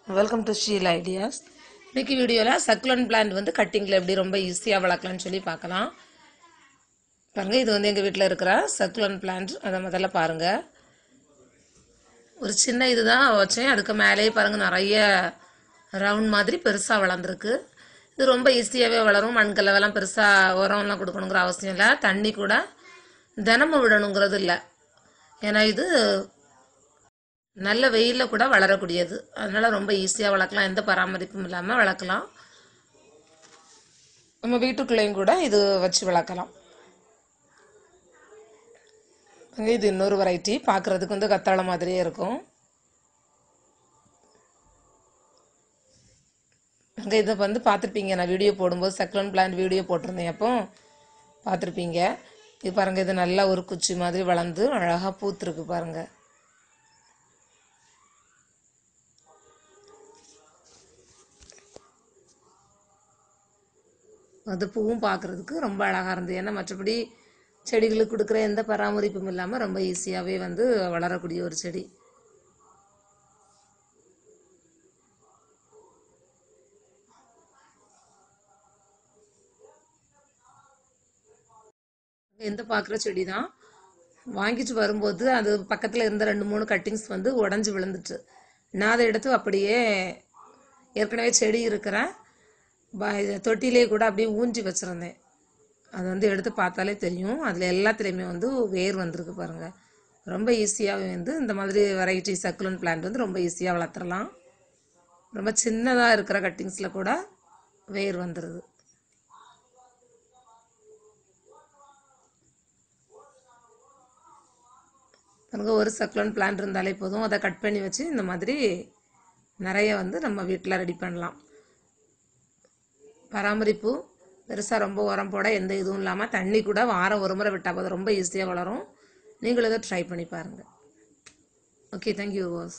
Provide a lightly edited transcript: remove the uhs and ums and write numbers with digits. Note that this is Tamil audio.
Welcome to Sheel ideas. இன்னைக்கு வீடியோவில் சக்குலன் பிளான்ட் வந்து கட்டிங்கில் எப்படி ரொம்ப ஈஸியாக வளர்க்கலாம்னு சொல்லி பார்க்கலாம். பாருங்கள், இது வந்து எங்கள் வீட்டில் இருக்கிற சக்குலன் பிளான்ட். அதை முதல்ல பாருங்கள். ஒரு சின்ன இது தான் வச்சேன். அதுக்கு மேலேயே பாருங்கள் நிறைய ரவுண்ட் மாதிரி பெருசாக வளர்ந்துருக்கு. இது ரொம்ப ஈஸியாகவே வளரும். மண்கலவெல்லாம் பெருசாக உரம்லாம் கொடுக்கணுங்கிற அவசியம் இல்லை. தண்ணி கூட தினமும் விடணுங்கிறது இல்லை. ஏன்னா இது நல்ல வெயிலில் கூட வளரக்கூடியது. அதனால் ரொம்ப ஈஸியாக வளர்க்கலாம். எந்த பராமரிப்பும் இல்லாமல் வளர்க்கலாம். நம்ம வீட்டுக்குள்ளேயும் கூட இது வச்சு வளர்க்கலாம். இது இன்னொரு வெரைட்டி. பார்க்குறதுக்கு வந்து கத்தாழை மாதிரியே இருக்கும். அங்கே இதை வந்து பார்த்துருப்பீங்க. நான் வீடியோ போடும்போது சக்குலன் பிளான்ட் வீடியோ போட்டிருந்தேன். அப்போ பார்த்துருப்பீங்க. இது பாருங்கள், இது நல்லா ஒரு குச்சி மாதிரி வளர்ந்து அழகாக பூத்துருக்கு பாருங்கள். அது பூவும் பார்க்குறதுக்கு ரொம்ப அழகாக இருந்தது. ஏன்னா மற்றபடி செடிகளுக்கு கொடுக்குற எந்த பராமரிப்பும் இல்லாமல் ரொம்ப ஈஸியாகவே வந்து வளரக்கூடிய ஒரு செடி. எந்த பார்க்குற செடி தான் வாங்கிட்டு வரும்போது அது பக்கத்தில் இருந்த 2-3 கட்டிங்ஸ் வந்து உடஞ்சி விழுந்துட்டு, நான் அதை எடுத்து அப்படியே ஏற்கனவே செடி இருக்கிற தொட்டிலே கூட அப்படியே ஊஞ்சி வச்சுருந்தேன். அது வந்து எடுத்து பார்த்தாலே தெரியும். அதில் எல்லாத்துலேயுமே வந்து வேர் வந்திருக்கு பாருங்கள். ரொம்ப ஈஸியாகவே வந்து இந்த மாதிரி வெரைட்டி சக்குலன் பிளான்ட் வந்து ரொம்ப ஈஸியாக வளர்த்துடலாம். ரொம்ப சின்னதாக இருக்கிற கட்டிங்ஸில் கூட வேர் வந்துடுது. பாருங்கள், ஒரு சக்குலன் பிளான்ட் இருந்தாலே போதும். அதை கட் பண்ணி வச்சு இந்த மாதிரி நிறைய வந்து நம்ம வீட்டில் ரெடி பண்ணலாம். பராமரிப்பு பெருசாக ரொம்ப உரம் போட எந்த இதுவும் இல்லாமல் தண்ணி கூட வாரம் ஒரு முறை விட்டால் போதும். ரொம்ப ஈஸியாக வளரும். நீங்களும் இதை ட்ரை பண்ணி பாருங்கள். Okay, thank you was.